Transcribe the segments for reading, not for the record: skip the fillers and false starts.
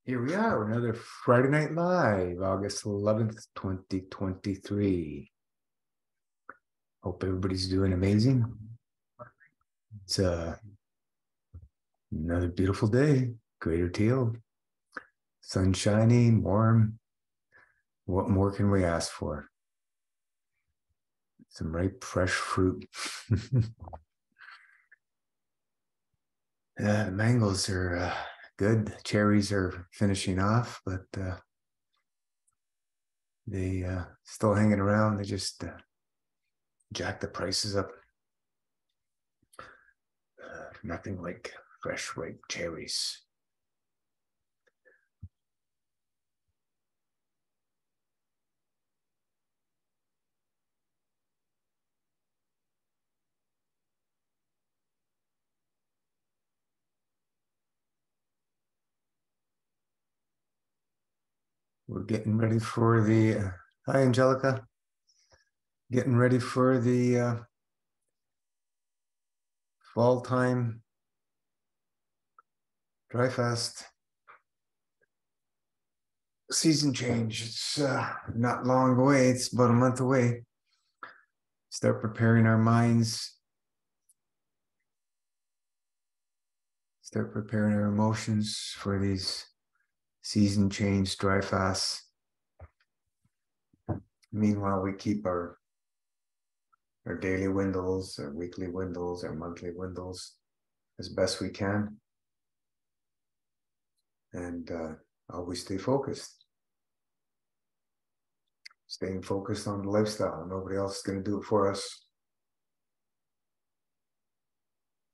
Here we are, another Friday Night Live, August 11th, 2023. Hope everybody's doing amazing. It's another beautiful day, Greater Teal. Sun shining, warm. What more can we ask for? Some ripe, fresh fruit. The mangoes are good. Cherries are finishing off, but they still hanging around. They just jack the prices up. Nothing like fresh, ripe cherries. We're getting ready for the, hi, Angelica. Getting ready for the fall time dry fast season change. It's not long away. It's about a month away. Start preparing our minds. Start preparing our emotions for these season change dry fasts. Meanwhile, we keep our daily windows, our weekly windows, our monthly windows as best we can. And always stay focused. Staying focused on the lifestyle. Nobody else is going to do it for us.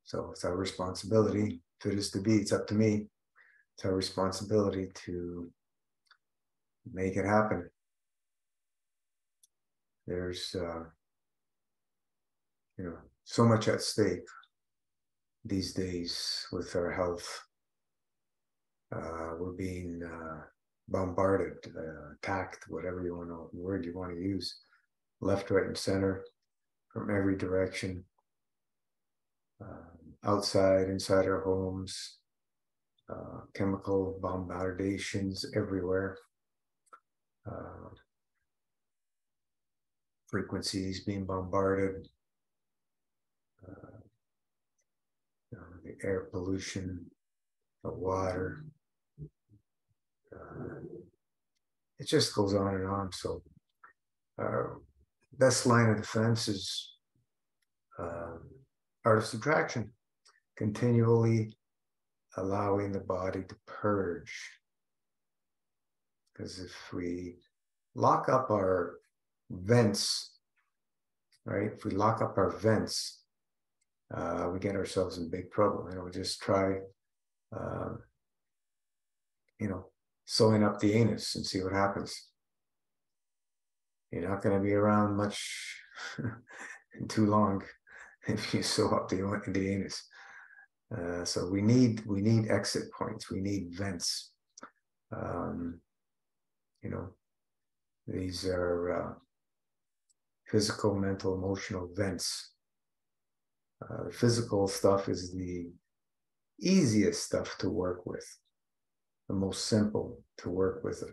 So it's our responsibility. If it is to be, it's up to me. It's our responsibility to make it happen. There's, so much at stake these days with our health. We're being bombarded, attacked, whatever word you want to use, left, right, and center, from every direction, outside, inside our homes, chemical bombardations everywhere, frequencies being bombarded, the air pollution, the water. It just goes on and on. So best line of defense is art of subtraction, continually allowing the body to purge. Because if we lock up our vents, right? If we lock up our vents, we get ourselves in big trouble. We just try, sewing up the anus and see what happens. You're not going to be around much too long if you sew up the anus. So we need exit points. We need vents. These are physical, mental, emotional vents. The physical stuff is the easiest stuff to work with. The most simple to work with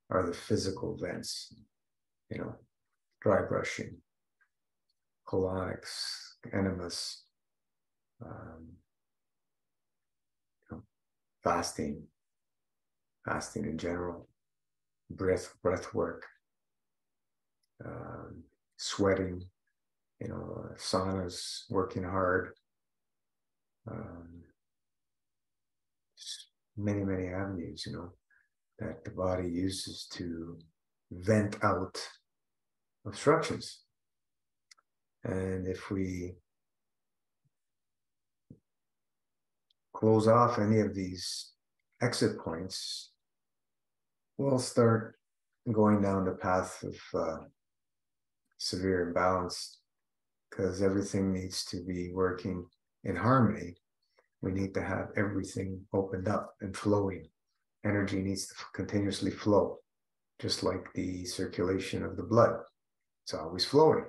are the physical vents. Dry brushing, colonics, enemas, fasting in general, breath work, sweating, saunas, working hard, many avenues, that the body uses to vent out obstructions. And if we close off any of these exit points, we'll start going down the path of severe imbalance, because everything needs to be working in harmony. We need to have everything opened up and flowing. Energy needs to continuously flow, just like the circulation of the blood. It's always flowing.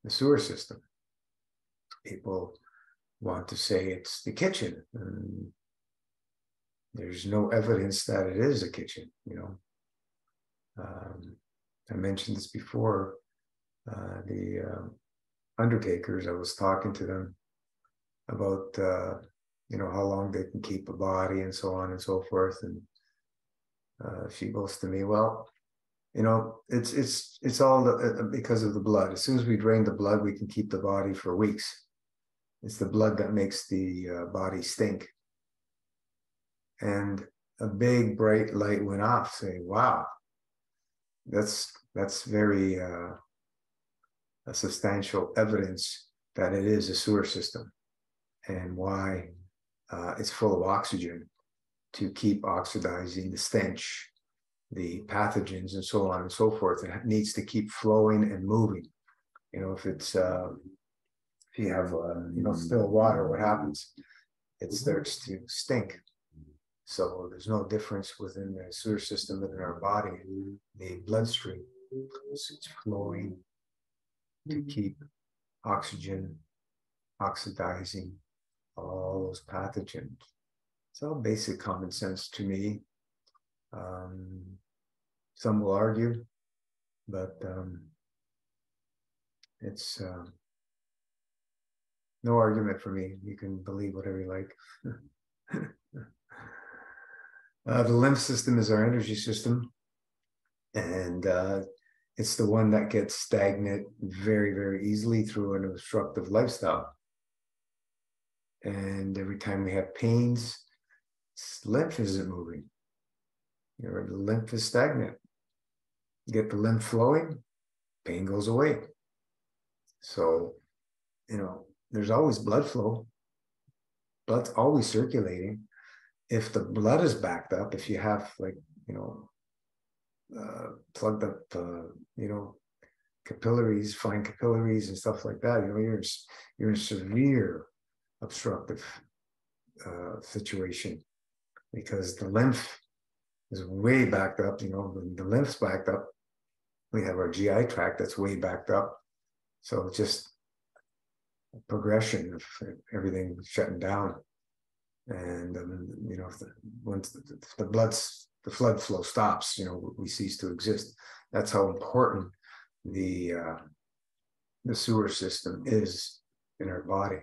The sewer system. People want to say it's the kitchen. And there's no evidence that it is a kitchen, you know. I mentioned this before, the undertakers, I was talking to them about, you know, how long they can keep a body and so on and so forth. And she goes to me, well, you know, it's all because of the blood. As soon as we drain the blood, we can keep the body for weeks. It's the blood that makes the body stink. And a big bright light went off, saying, wow, that's very a substantial evidence that it is a sewer system, and why it's full of oxygen to keep oxidizing the stench, the pathogens, and so on and so forth. It needs to keep flowing and moving. You know, if it's if you have you know, still water, what happens? It starts to stink. So there's no difference within the sewer system within our body. The bloodstream, it's flowing to keep oxygen oxidizing all those pathogens. It's all basic common sense to me. Some will argue, but it's no argument for me. You can believe whatever you like. The lymph system is our energy system, and it's the one that gets stagnant very, very easily through an obstructive lifestyle. And every time we have pains, lymph isn't moving. You know, the lymph is stagnant. Get the lymph flowing, pain goes away. So, you know, there's always blood flow. Blood's always circulating. If the blood is backed up, if you have, like, you know, plugged up, you know, capillaries, fine capillaries and stuff like that, you know, you're in a severe obstructive situation, because the lymph is way backed up. You know, when the lymph's backed up, we have our GI tract that's way backed up. So just a progression of everything shutting down. And you know, once the flood flow stops, you know, we cease to exist. That's how important the sewer system is in our body.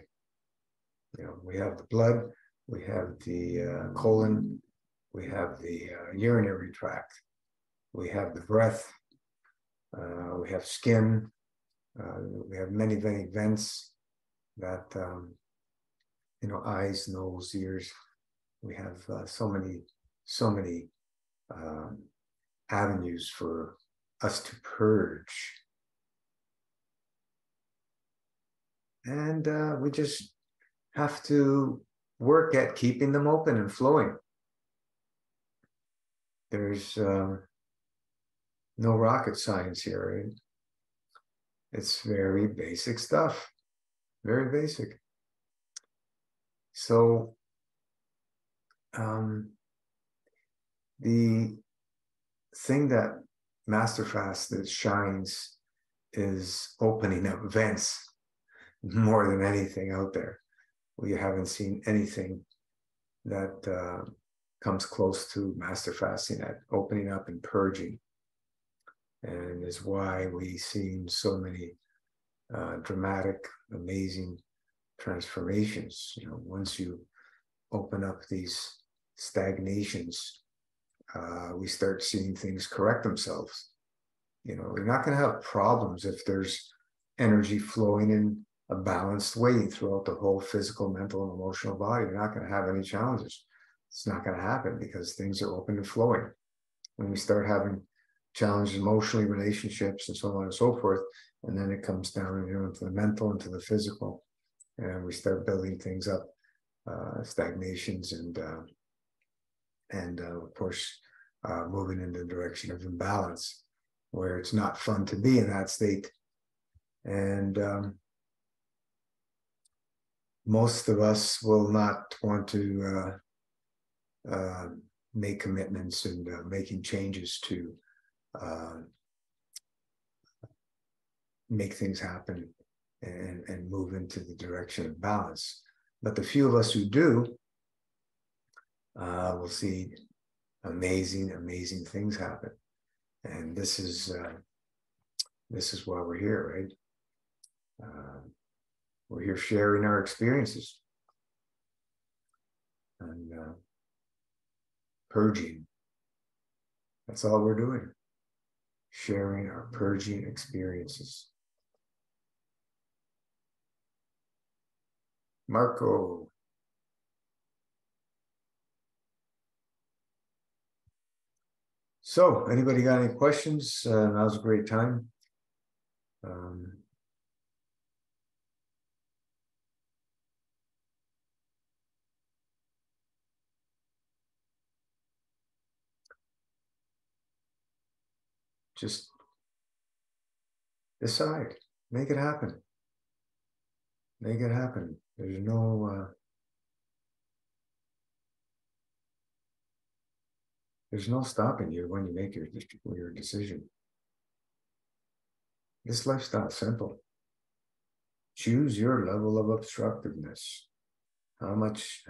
You know, we have the blood, we have the colon, we have the urinary tract, we have the breath, we have skin, we have many, many vents that, you know, eyes, nose, ears. We have so many avenues for us to purge. And we just have to work at keeping them open and flowing. There's no rocket science here. Right? It's very basic stuff, very basic. So the thing that Masterfast that shines is opening up vents more than anything out there. We haven't seen anything that comes close to master fasting at opening up and purging, and is why we've seen so many dramatic, amazing transformations. You know, once you open up these stagnations, we start seeing things correct themselves. You know, you're not going to have problems if there's energy flowing in a balanced way throughout the whole physical, mental, and emotional body. You're not going to have any challenges. It's not going to happen because things are open and flowing. When we start having challenges emotionally, relationships, and so on and so forth, and then it comes down, you know, into the mental, into the physical, and we start building things up, stagnations, and of course, moving in the direction of imbalance, where it's not fun to be in that state. And most of us will not want to make commitments and making changes to make things happen and move into the direction of balance. But the few of us who do, we'll see amazing, amazing things happen. And this is why we're here, right? We're here sharing our experiences and purging. That's all we're doing. Sharing our purging experiences. Marco. So, anybody got any questions? Now's a great time. Just decide, make it happen. Make it happen. There's no stopping you when you make your decision. This lifestyle is simple. Choose your level of obstructiveness. How much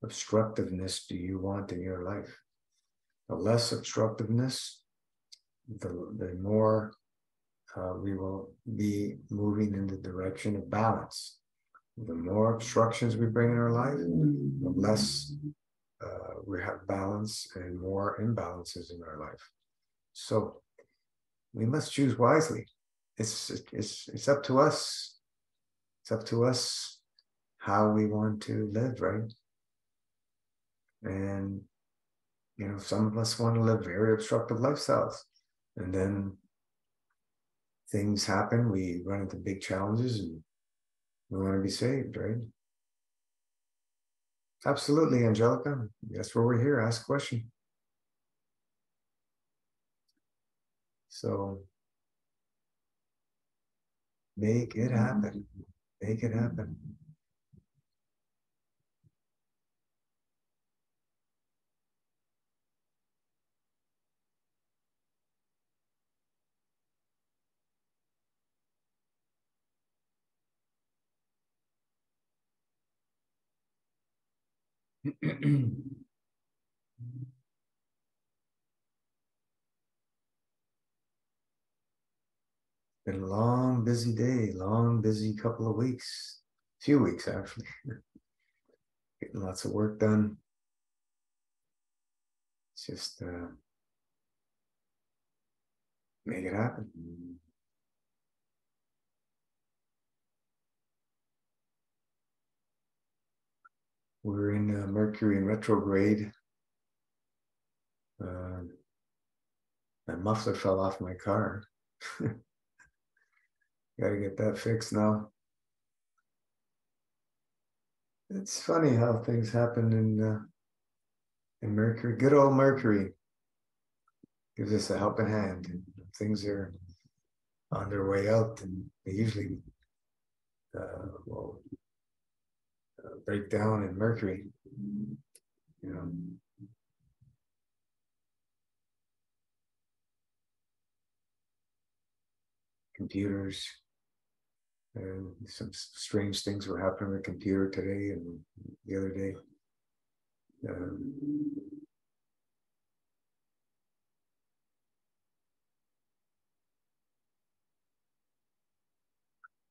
obstructiveness do you want in your life? The less obstructiveness, the more we will be moving in the direction of balance. The more obstructions we bring in our life, the less we have balance and more imbalances in our life. So we must choose wisely. It's up to us. It's up to us how we want to live, right? And some of us want to live very obstructive lifestyles, and then things happen. We run into big challenges, and we want to be saved, right? Absolutely, Angelica. That's where we're here. Ask a question. So make it happen. Make it happen. Been a long, busy day, long, busy couple of weeks, few weeks actually. Getting lots of work done. It's just make it happen. We're in Mercury in retrograde. My muffler fell off my car. Got to get that fixed now. It's funny how things happen in Mercury. Good old Mercury gives us a helping hand. And things are on their way out, and they usually will break down in Mercury. Computers. Some strange things were happening with the computer today and the other day.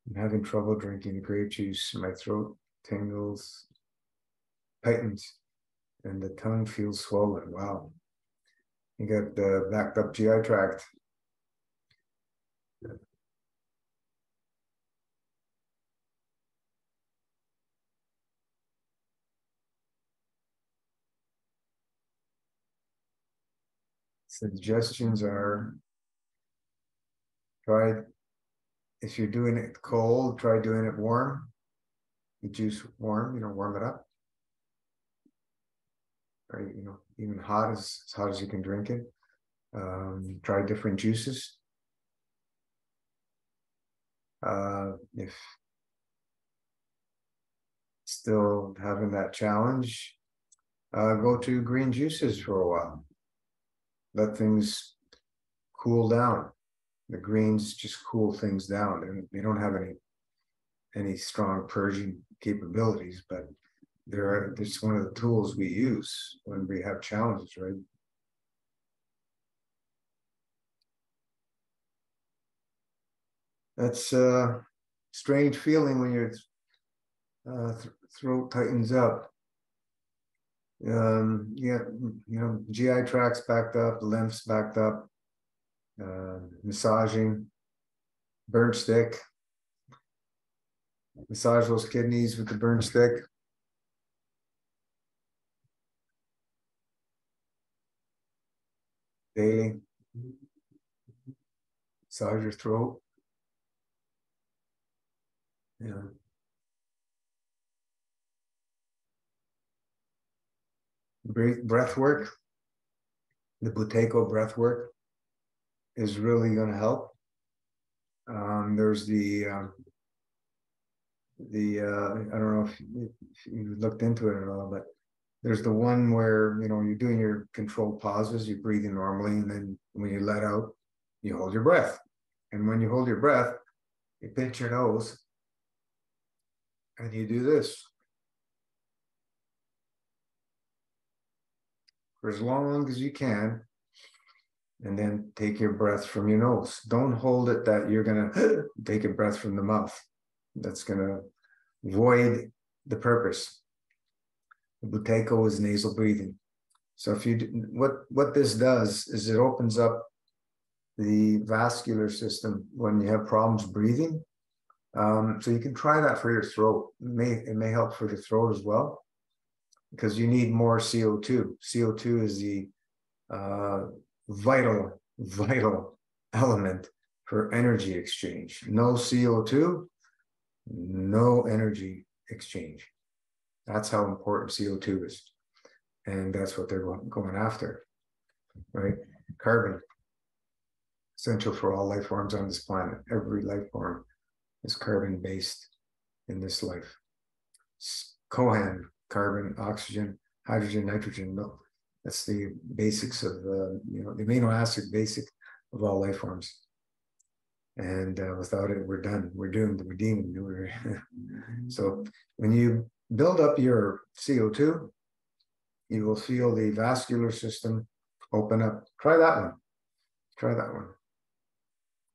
I'm having trouble drinking grape juice. My throat tingles, tightens, and the tongue feels swollen. Wow. You got the backed up GI tract. Suggestions are try, if you're doing it cold, try doing it warm. The juice warm, warm it up. Right, even hot, as hot as you can drink it. Try different juices. If still having that challenge, go to green juices for a while. Let things cool down. The greens just cool things down, and they don't have any strong purging capabilities, but It's one of the tools we use when we have challenges, right? That's a strange feeling when your throat tightens up. Yeah, GI tract's backed up, the lymph's backed up. Massaging, burn stick. Massage those kidneys with the burn stick. Daily. Massage your throat. Yeah. Breath work. The Buteyko breath work is really going to help. There's the I don't know if you looked into it at all, but there's the one where you're doing your controlled pauses, you're breathing normally, and then when you let out, you hold your breath. And when you hold your breath, you pinch your nose and you do this for as long as you can, and then take your breath from your nose. Don't hold it that you're going to take a breath from the mouth. That's going to void the purpose. The Buteyko is nasal breathing. So if you what this does is it opens up the vascular system when you have problems breathing. So you can try that for your throat. It may help for the throat as well, because you need more CO2. CO2 is the vital element for energy exchange. No CO2, no energy exchange. That's how important CO2 is. And that's what they're going after, right? Carbon, essential for all life forms on this planet. Every life form is carbon-based in this life. Cohan, carbon, oxygen, hydrogen, nitrogen. That's the basics of the amino acid basic of all life forms. And without it, we're done. We're doomed. We're deemed. So when you build up your CO2, you will feel the vascular system open up. Try that one. Try that one.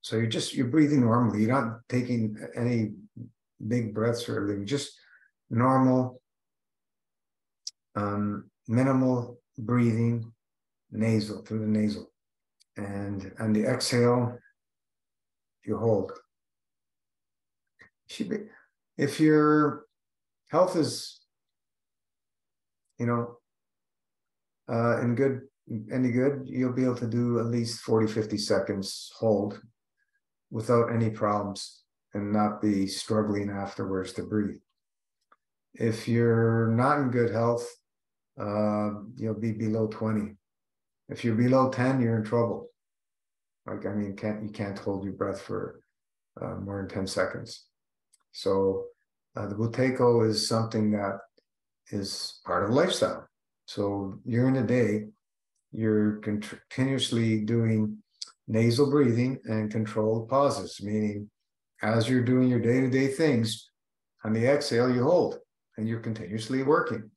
So you're breathing normally. You're not taking any big breaths or anything. Just normal, minimal breathing, nasal, through the nasal. And on the exhale, you hold. If your health is, any good, you'll be able to do at least 40, 50 seconds hold without any problems and not be struggling afterwards to breathe. If you're not in good health, you'll be below 20. If you're below 10, you're in trouble. You can't hold your breath for more than 10 seconds. So the Buteyko is something that is part of lifestyle. So during the day, you're continuously doing nasal breathing and controlled pauses, meaning as you're doing your day-to-day things, on the exhale, you hold and you're continuously working.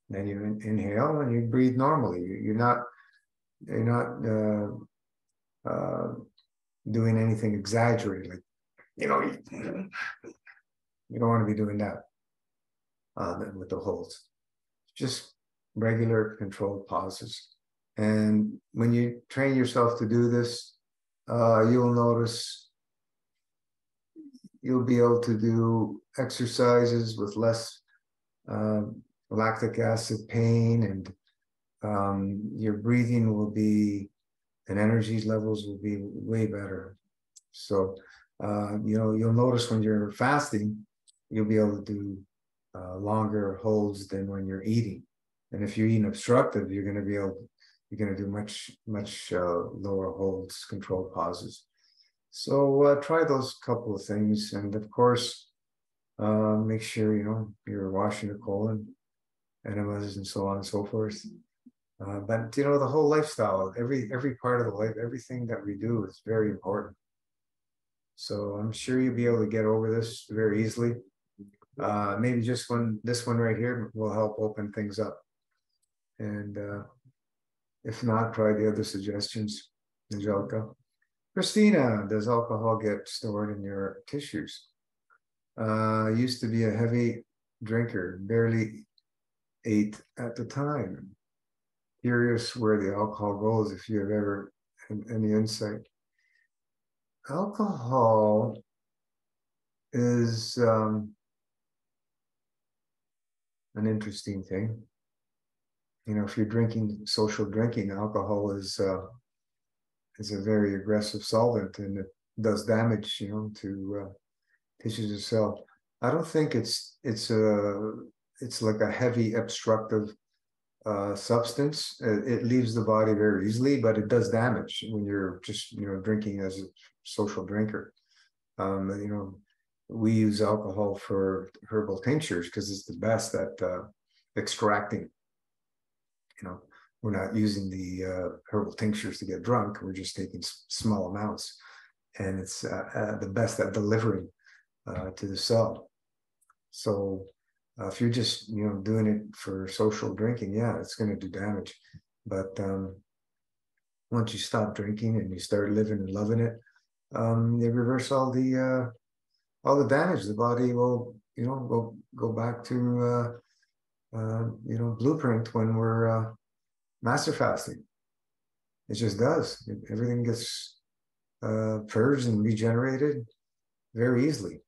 Then you inhale and you breathe normally. You're not doing anything exaggerated. Like, you don't want to be doing that with the holds. Just regular controlled pauses. And when you train yourself to do this, you'll notice you'll be able to do exercises with less lactic acid pain, and your breathing will be, and energy levels will be way better. So, you'll notice when you're fasting, you'll be able to do longer holds than when you're eating. And if you're eating obstructive, you're going to do much lower holds, controlled pauses. So try those couple of things, and of course, make sure you're washing the colon, enemas, and so on and so forth. But the whole lifestyle, every part of the life, everything that we do is very important. So I'm sure you'll be able to get over this very easily. Maybe just this one right here will help open things up. And if not, try the other suggestions, Angelica. Christina, does alcohol get stored in your tissues? Used to be a heavy drinker, barely ate at the time. Curious where the alcohol goes, if you have ever had any insight. Alcohol is an interesting thing. You know, if you're drinking, social drinking, alcohol is a very aggressive solvent, and it does damage, you know, to tissues of cell. I don't think it's like a heavy obstructive substance. It leaves the body very easily, but it does damage when you're just, you know, drinking as a social drinker. You know, we use alcohol for herbal tinctures because it's the best at extracting. You know, we're not using the herbal tinctures to get drunk. We're just taking small amounts, and it's the best at delivering to the cell. So if you're just, you know, doing it for social drinking, yeah, it's going to do damage. But once you stop drinking and you start living and loving it, you reverse all the damage. The body will, you know, go back to you know, blueprint when we're master fasting. It just does. Everything gets purged and regenerated very easily.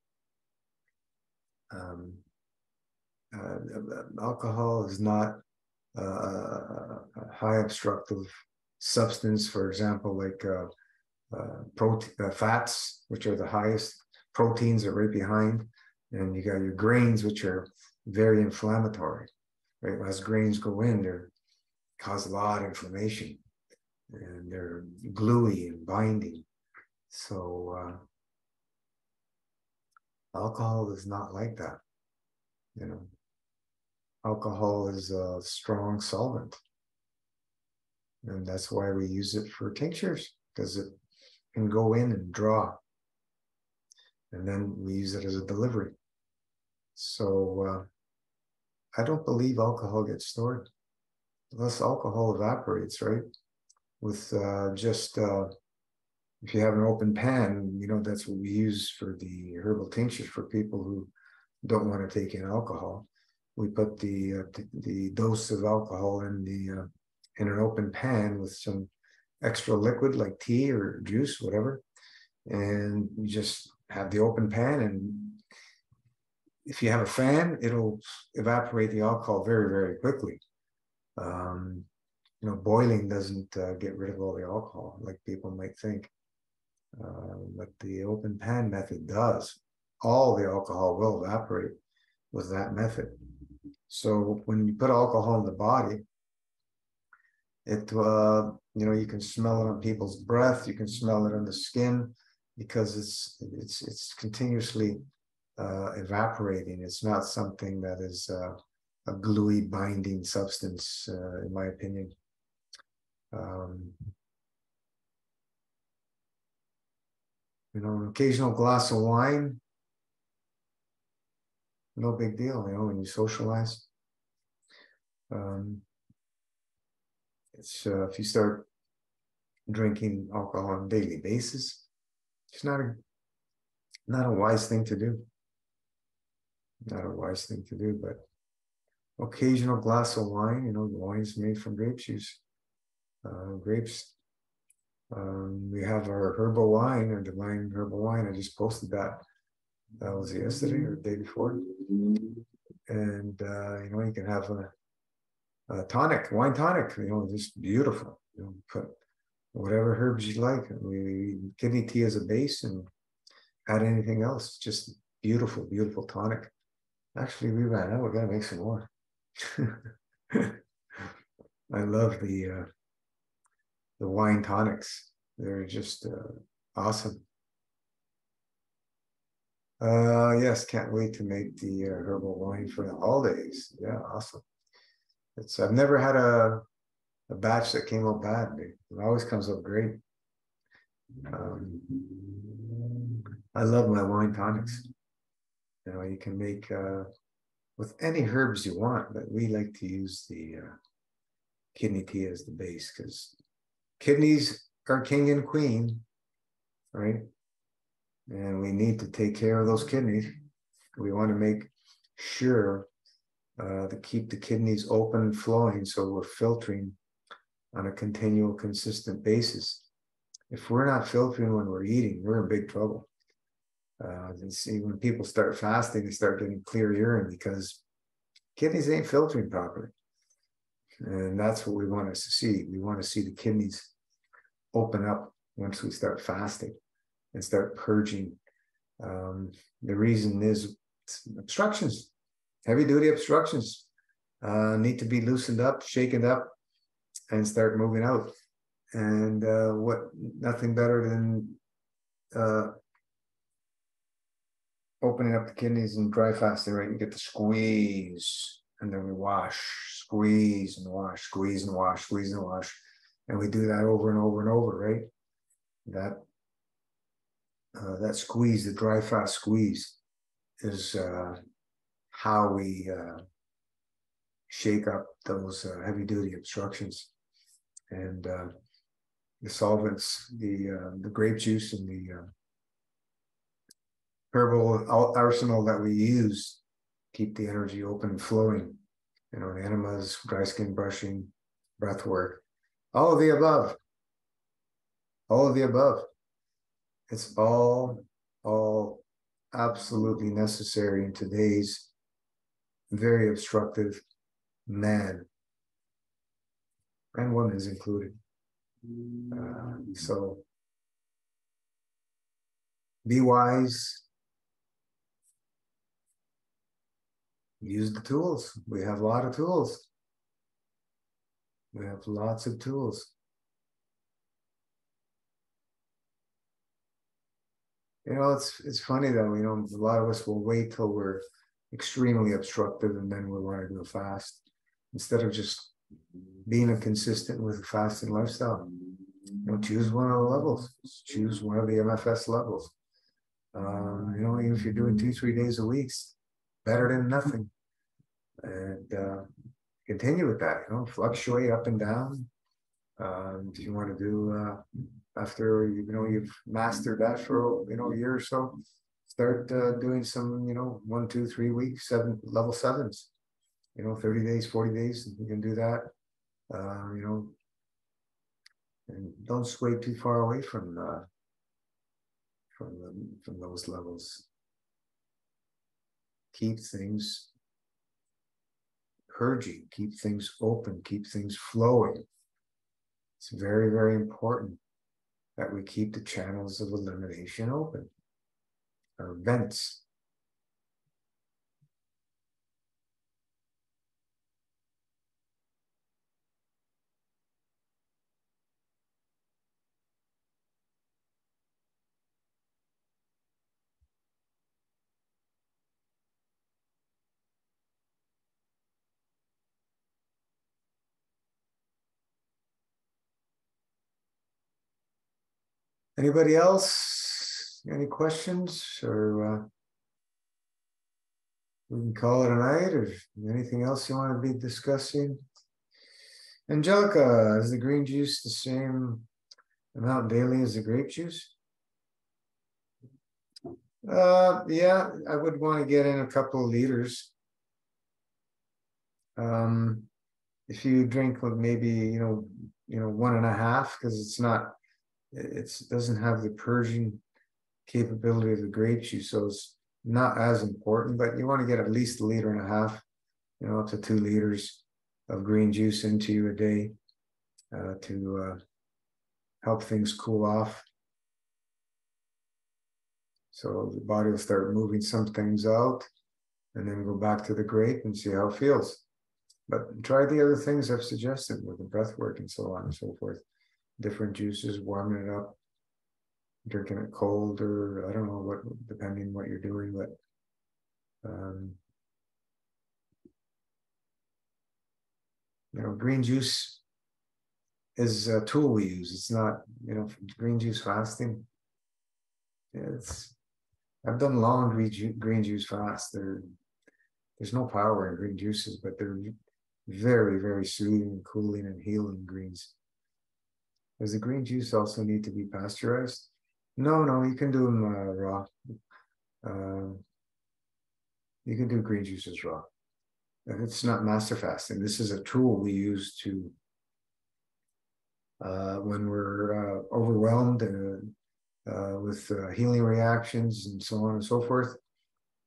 Alcohol is not a high obstructive substance. For example, like fats, which are the highest. Proteins are right behind, and you got your grains, which are very inflammatory. Right, as grains go in, they cause a lot of inflammation, and they're gluey and binding. So alcohol is not like that. You know, alcohol is a strong solvent, and that's why we use it for tinctures, because it can go in and draw, and then we use it as a delivery. So I don't believe alcohol gets stored unless alcohol evaporates, right? With if you have an open pan, you know, that's what we use for the herbal tinctures for people who don't want to take in alcohol. We put the dose of alcohol in an open pan with some extra liquid like tea or juice, whatever, and you just have the open pan, and if you have a fan, it'll evaporate the alcohol very, very quickly. You know, boiling doesn't get rid of all the alcohol like people might think, but the open pan method does. All the alcohol will evaporate with that method. So when you put alcohol in the body, it you know, you can smell it on people's breath, you can smell it on the skin, because it's continuously evaporating. It's not something that is a gluey binding substance, in my opinion. You know, an occasional glass of wine, no big deal, you know, when you socialize. It's if you start drinking alcohol on a daily basis, it's not a wise thing to do. Not a wise thing to do, but occasional glass of wine, you know, the wine's made from grape juice, grapes. We have our herbal wine, our divine herbal wine. I just posted that. That was yesterday or the day before. And you know, you can have a tonic, wine tonic, you know, just beautiful. You know, put whatever herbs you like. We kidney tea as a base and add anything else. Just beautiful, beautiful tonic. Actually, we ran out. We're gonna make some more. I love the wine tonics. They're just awesome. Yes, can't wait to make the herbal wine for the holidays. Yeah, awesome. I've never had a batch that came out bad. It always comes out great. I love my wine tonics. You can make with any herbs you want, but we like to use the kidney tea as the base because kidneys are king and queen, right? And we need to take care of those kidneys. We want to make sure to keep the kidneys open and flowing so we're filtering on a continual, consistent basis. If we're not filtering when we're eating, we're in big trouble. See, when people start fasting, they start getting clear urine because kidneys ain't filtering properly. And that's what we want us to see. We want to see the kidneys open up once we start fasting and start purging. The reason is obstructions, heavy duty obstructions need to be loosened up, shaken up, and start moving out. And nothing better than opening up the kidneys and dry fasting, right? You get the squeeze, and then we wash, squeeze and wash, squeeze and wash, squeeze and wash. And we do that over and over and over, right? That squeeze, the dry fast squeeze, is how we shake up those heavy duty obstructions. And the solvents, the grape juice and the herbal arsenal that we use keep the energy open and flowing. The enemas, dry skin brushing, breath work, all of the above. All of the above. It's all absolutely necessary in today's very obstructive man, and women is included. So be wise. Use the tools. We have a lot of tools. We have lots of tools. It's funny though, a lot of us will wait till we're extremely obstructive and then we'll want to do a fast instead of just being consistent with a fasting lifestyle. Choose one of the levels. Choose one of the MFS levels. Even if you're doing 2-3 days a week, better than nothing. And continue with that. Fluctuate up and down. If you want to do after you've mastered that for a year or so, start doing some 1, 2, 3 weeks, level 7s. 30 days, 40 days. You can do that. And don't sway too far away from those levels. Keep things purging, keep things open, keep things flowing. It's very, very important that we keep the channels of elimination open, our vents. Anybody else? Any questions? Or we can call it a night, or anything else you want to be discussing? Angelica, is the green juice the same amount daily as the grape juice? Yeah, I would want to get in a couple of liters. If you drink maybe 1.5, because it doesn't have the purging capability of the grape juice, so it's not as important. But you want to get at least 1.5 liters, up to 2 liters of green juice into you a day to help things cool off. So the body will start moving some things out and then go back to the grape and see how it feels. But try the other things I've suggested with the breath work and so on and so forth. Different juices, warming it up, drinking it cold, or I don't know what, depending on what you're doing, but green juice is a tool we use. It's not, green juice fasting. I've done long green juice fasts. There's no power in green juices, but they're very, very soothing, cooling, and healing greens. Does the green juice also need to be pasteurized? No, no, you can do them raw. You can do green juices raw. It's not master fasting. This is a tool we use to when we're overwhelmed with healing reactions and so on and so forth,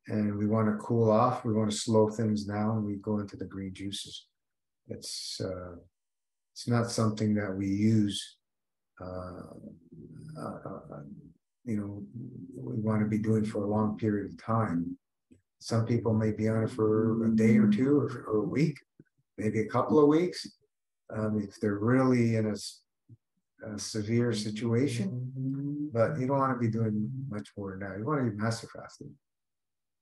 and we want to cool off, we want to slow things down, we go into the green juices. It's not something that we use, we want to be doing for a long period of time. Some people may be on it for a day or two, or a week, maybe a couple of weeks. If they're really in a severe situation, but you don't want to be doing much more now. You want to be master fasting.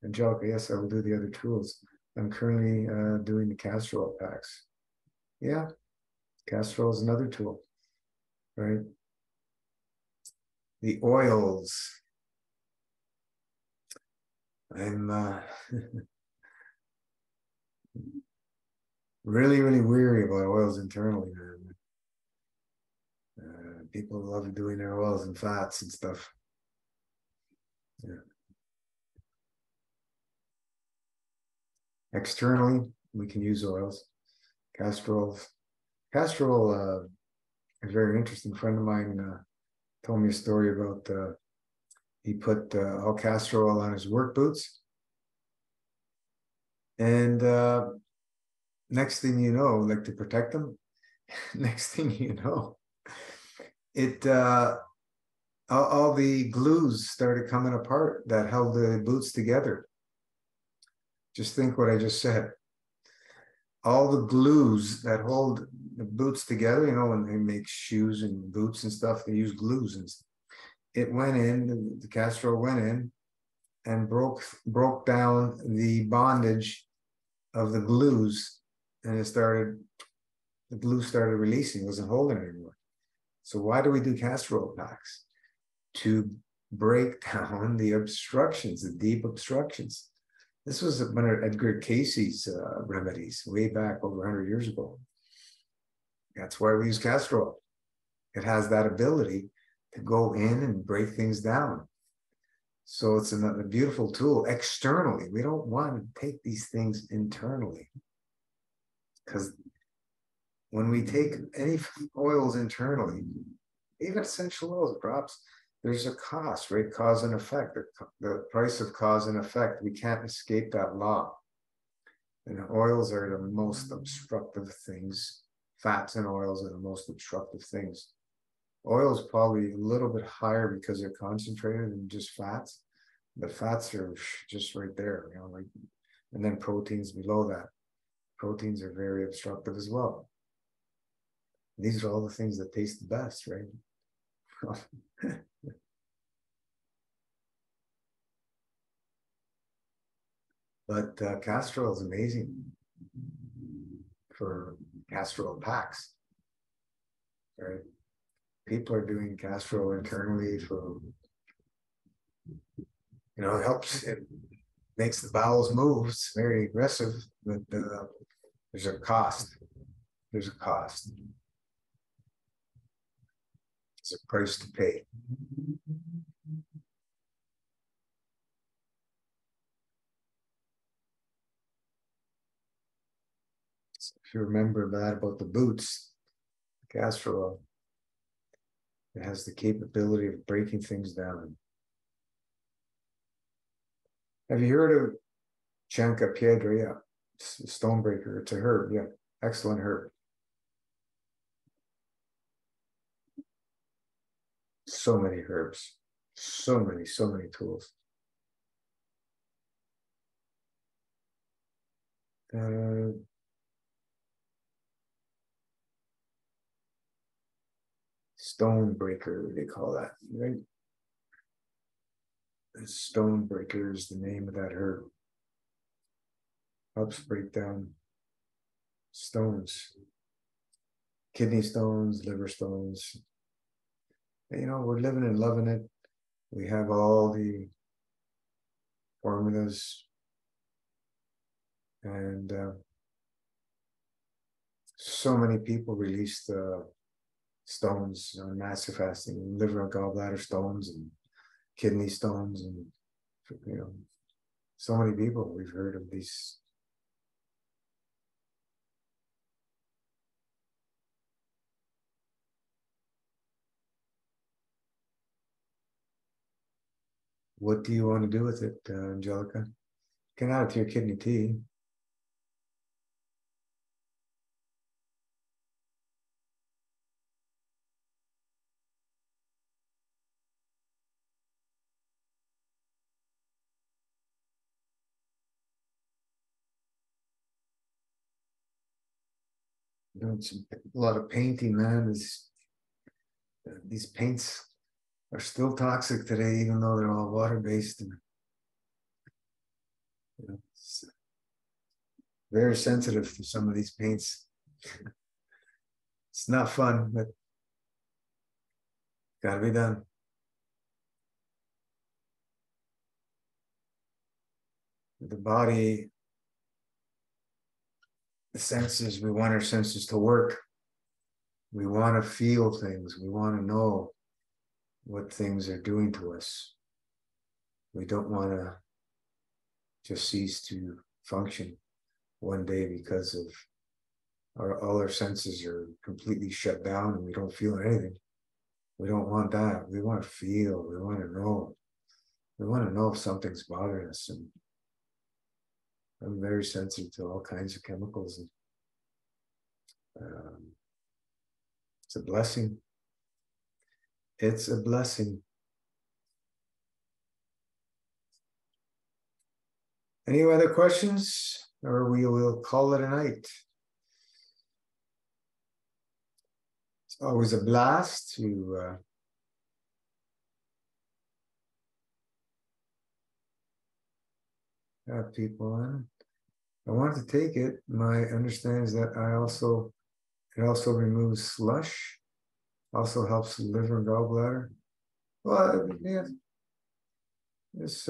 Angelica, yes, I will do the other tools. I'm currently doing the castor oil packs. Yeah, castor oil is another tool, right? The oils. I'm really, really weary about oils internally, man. People love doing their oils and fats and stuff. Yeah. Externally, we can use oils, castor oils. Castor oil is very interesting. A friend of mine told me a story about he put all castor oil on his work boots, and next thing you know, like to protect them, next thing you know, it all the glues started coming apart that held the boots together. Just think what I just said. All the glues that hold the boots together, when they make shoes and boots and stuff, they use glues, and it went in, the castor oil went in and broke down the bondage of the glues, and the glue started releasing, it wasn't holding it anymore. So why do we do castor oil packs? To break down the obstructions, the deep obstructions. This was one of Edgar Cayce's remedies way back over 100 years ago. That's why we use castor oil. It has that ability to go in and break things down. So it's a beautiful tool externally. We don't want to take these things internally, because when we take any oils internally, even essential oils, drops, there's a cost, right? Cause and effect, the price of cause and effect. We can't escape that law. And oils are the most obstructive things. Fats and oils are the most obstructive things. Oil is probably a little bit higher because they're concentrated than just fats. The fats are just right there, and then proteins below that. Proteins are very obstructive as well. These are all the things that taste the best, right? But castor oil is amazing for castor oil packs, right? People are doing castor oil internally for, it helps, it makes the bowels move. It's very aggressive, but there's a cost. There's a cost. It's a price to pay. So if you remember that about the boots, castor oil, it has the capability of breaking things down. Have you heard of Chanca Piedra? Yeah, stonebreaker. It's a herb. Yeah, excellent herb. So many herbs, so many tools. Stonebreaker, they call that, right? Stonebreaker is the name of that herb. Helps break down stones, kidney stones, liver stones. We're living and loving it. We have all the formulas. And so many people released stones on massive fasting, liver and gallbladder stones and kidney stones, and so many people we've heard of these. What do you want to do with it, Angelica? You can add it to your kidney tea. Doing a lot of painting, man. These paints are still toxic today, even though they're all water-based. And, it's very sensitive to some of these paints. It's not fun, but gotta be done. The body, the senses, we want our senses to work. We want to feel things. We want to know what things are doing to us. We don't want to just cease to function one day because of all our senses are completely shut down and we don't feel anything. We don't want that. We want to feel. We want to know. We want to know if something's bothering us. And I'm very sensitive to all kinds of chemicals. And it's a blessing. It's a blessing. Any other questions? Or we will call it a night. It's always a blast to have people on. I want to take it. My understanding is that it also removes slush, also helps the liver and gallbladder. Well, yeah, it's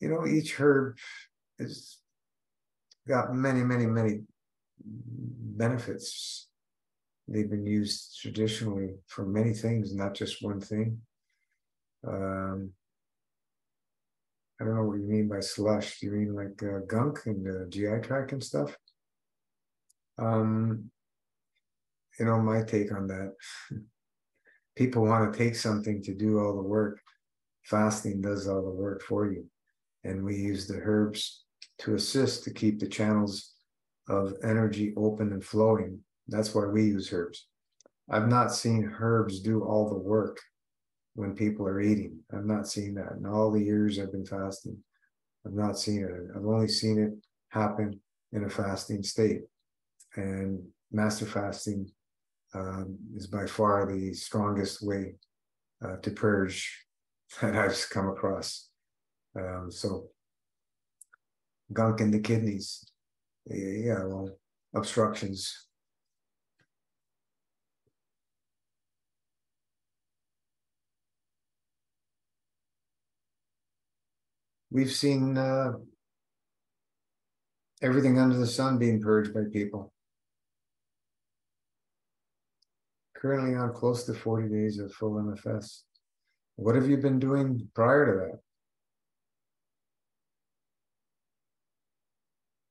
each herb has got many, many, many benefits. They've been used traditionally for many things, not just one thing. I don't know what you mean by slush. Do you mean like gunk and the GI tract and stuff? My take on that. People want to take something to do all the work. Fasting does all the work for you. And we use the herbs to assist to keep the channels of energy open and flowing. That's why we use herbs. I've not seen herbs do all the work when people are eating. I've not seen that. In all the years I've been fasting, I've not seen it. I've only seen it happen in a fasting state. And master fasting is by far the strongest way to purge that I've come across. So gunk in the kidneys, obstructions. We've seen everything under the sun being purged by people. Currently on close to 40 days of full MFS. What have you been doing prior to that?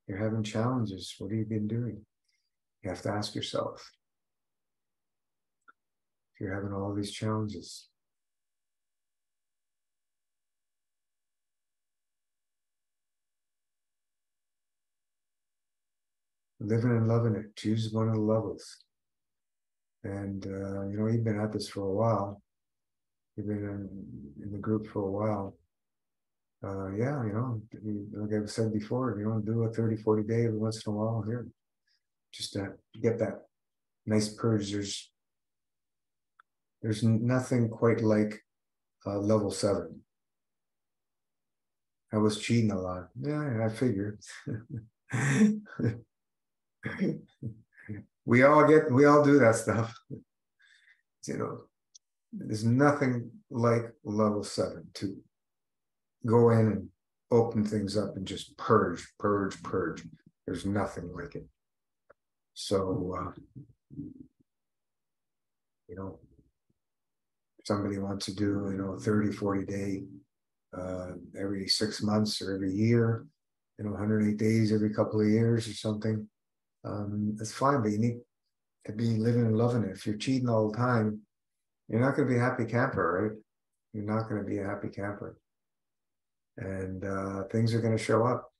You're having challenges. What have you been doing? You have to ask yourself. If you're having all these challenges. Living and loving it. Choose one of the levels. And, you've been at this for a while. You've been in the group for a while. Like I've said before, do a 30, 40 day every once in a while here. Just to get that nice purge. There's nothing quite like level 7. I was cheating a lot. Yeah, I figured. we all do that stuff. There's nothing like level 7 too. go in and open things up and just purge, purge, purge. There's nothing like it. So, you know, somebody wants to do, 30, 40 day, every 6 months or every year, 108 days every couple of years or something. That's fine, but you need to be living and loving it. If you're cheating all the time, you're not going to be a happy camper, right? You're not going to be a happy camper. And things are going to show up.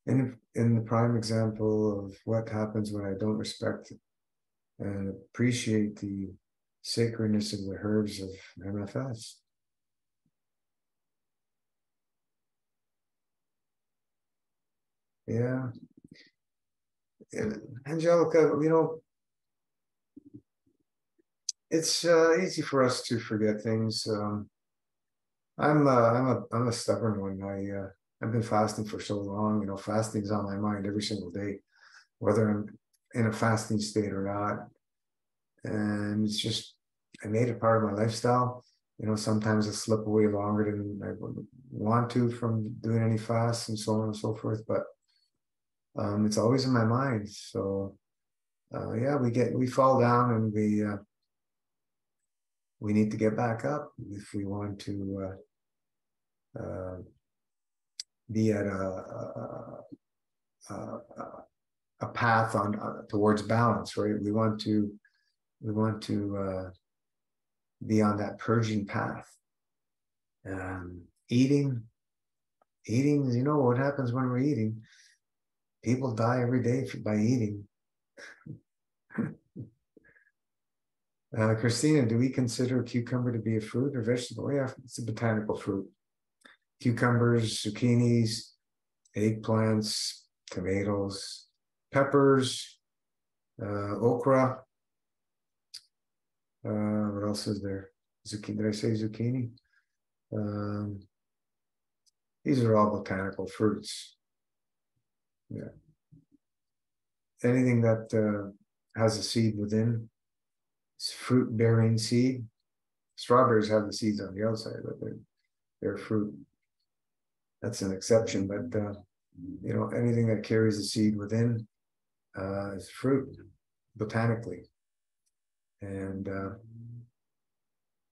In the prime example of what happens when I don't respect and appreciate the sacredness of the herbs of MFS. Yeah. Angelica, it's easy for us to forget things. I'm a stubborn one. I've been fasting for so long. Fasting's on my mind every single day, whether I'm in a fasting state or not. And it's just, I made it part of my lifestyle. Sometimes I slip away longer than I would want to from doing any fasts and so on and so forth. But it's always in my mind. So yeah, we fall down, and we need to get back up if we want to be at a path on towards balance, right? We want to be on that purging path. Eating, what happens when we're eating? People die every day by eating. Christina, do we consider cucumber to be a fruit or vegetable? Yeah, it's a botanical fruit. Cucumbers, zucchinis, eggplants, tomatoes, peppers, okra. What else is there? Zucchini. Did I say zucchini? These are all botanical fruits. Yeah. Anything that has a seed within, it's fruit-bearing seed. Strawberries have the seeds on the outside, but they're fruit. That's an exception, but anything that carries a seed within is fruit, botanically. And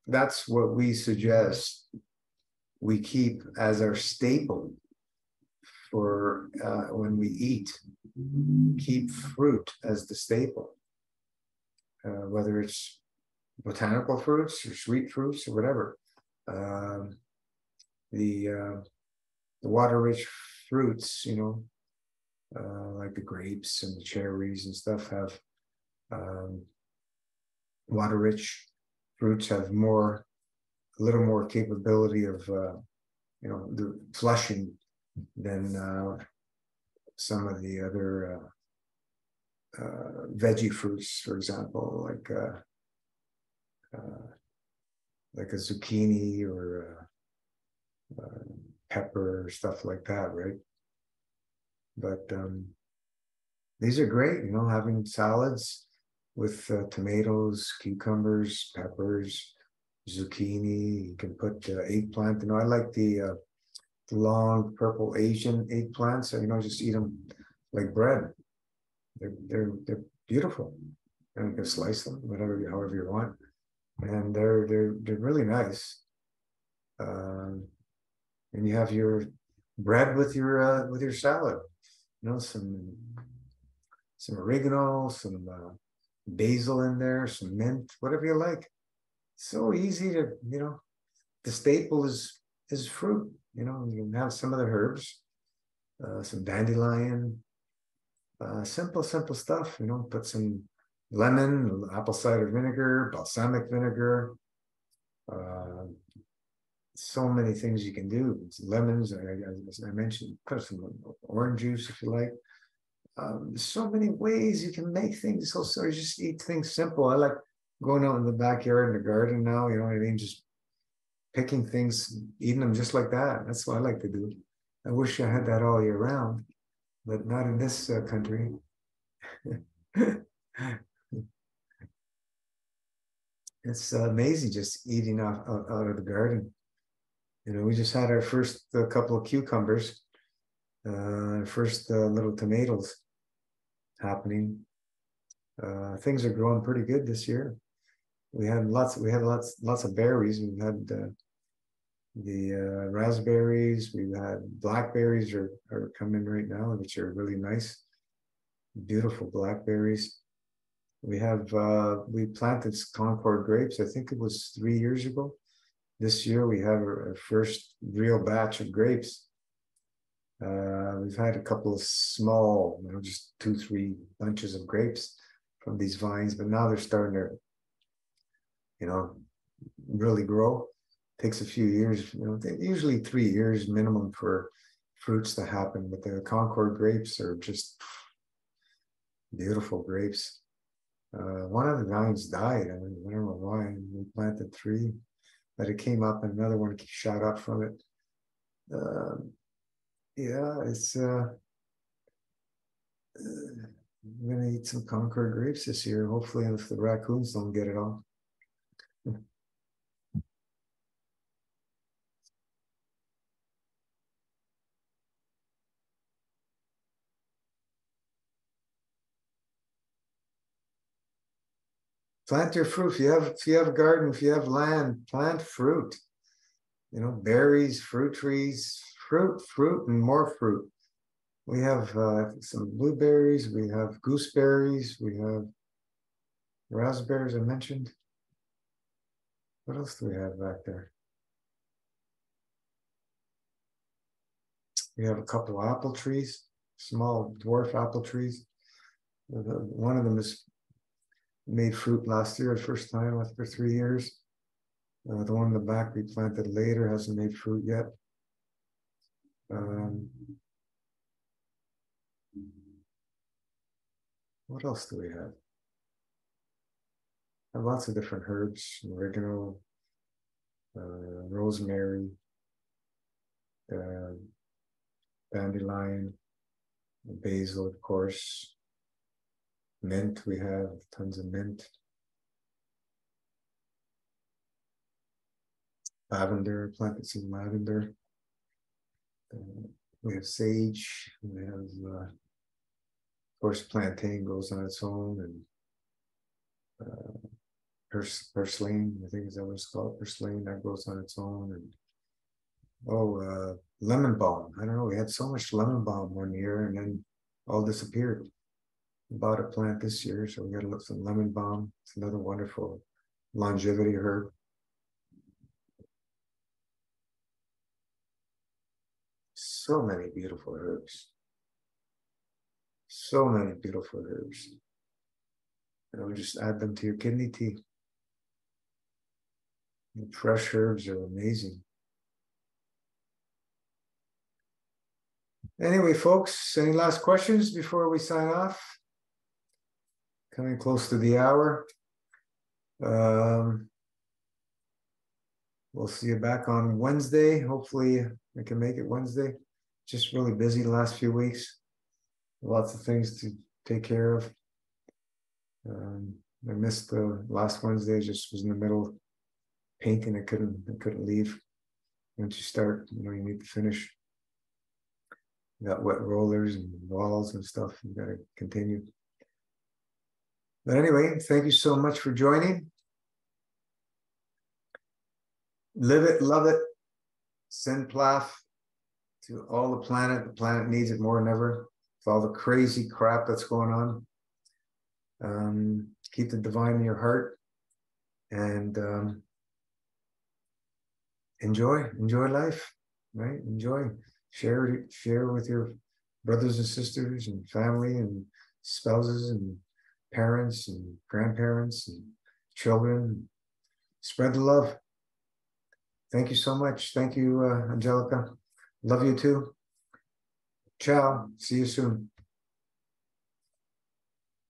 that's what we suggest we keep as our staple for when we eat. Keep fruit as the staple, whether it's botanical fruits or sweet fruits or whatever. The water-rich fruits, like the grapes and the cherries and stuff, have water-rich fruits have a little more capability of, the flushing than some of the other veggie fruits, for example, like a zucchini or pepper, stuff like that, right? But these are great, having salads with tomatoes, cucumbers, peppers, zucchini. You can put eggplant. I like the long purple Asian eggplants. Just eat them like bread. They're beautiful. And you can slice them, however you want, and they're really nice. And you have your bread with your salad. Some oregano, some basil in there, some mint, whatever you like. So easy to, the staple is fruit. You can have some of the herbs, some dandelion, simple stuff. Put some lemon, apple cider vinegar, balsamic vinegar. So many things you can do. Lemons, as I mentioned, put some orange juice if you like. So many ways you can make things. So just eat things simple. I like going out in the backyard in the garden now. You know what I mean? Just picking things, eating them just like that. That's what I like to do. I wish I had that all year round, but not in this country. It's amazing just eating out of the garden. We just had our first couple of cucumbers, first little tomatoes happening. Things are growing pretty good this year. We had lots of berries. We've had the raspberries. We've had blackberries are coming right now, which are really nice, beautiful blackberries. We planted Concord grapes. I think it was 3 years ago. This year we have our first real batch of grapes. We've had a couple of small, just 2-3 bunches of grapes from these vines, but now they're starting to, really grow. Takes a few years, usually 3 years minimum for fruits to happen, but the Concord grapes are just beautiful grapes. One of the vines died. I don't know why. We planted 3, but it came up and another one shot up from it. Yeah, it's I'm gonna eat some Concord grapes this year, hopefully, if the raccoons don't get it all. Plant your fruit. If you have a garden, if you have land, plant fruit. Berries, fruit trees, fruit, and more fruit. We have some blueberries. We have gooseberries. We have raspberries. I mentioned. What else do we have back there? We have a couple of apple trees, small dwarf apple trees. One of them is made fruit last year, the first time after 3 years. The one in the back we planted later hasn't made fruit yet. What else do we have? I have lots of different herbs: oregano, rosemary, dandelion, basil, of course. Mint, we have tons of mint. Lavender, planted some lavender. We have sage. We have, of course, plantain grows on its own, and purslane, I think is that what it's called, purslane, that grows on its own, and lemon balm. I don't know. We had so much lemon balm one year, and then all disappeared. We bought a plant this year, so we got to look some lemon balm. It's another wonderful longevity herb. So many beautiful herbs. So many beautiful herbs. Just add them to your kidney tea. And fresh herbs are amazing. Anyway, folks, any last questions before we sign off? Coming close to the hour. We'll see you back on Wednesday. Hopefully I can make it Wednesday. Just really busy the last few weeks. Lots of things to take care of. I missed the last Wednesday. I just was in the middle of painting. I couldn't leave. Once you start, you need to finish. You got wet rollers and walls and stuff. You got to continue. But anyway, thank you so much for joining. Live it, love it. Send Plaf to all the planet. The planet needs it more than ever. With all the crazy crap that's going on. Keep the divine in your heart, and enjoy life, right? Enjoy. Share with your brothers and sisters and family and spouses and parents and grandparents and children. Spread the love. Thank you so much. Thank you, Angelica. Love you too. Ciao. See you soon.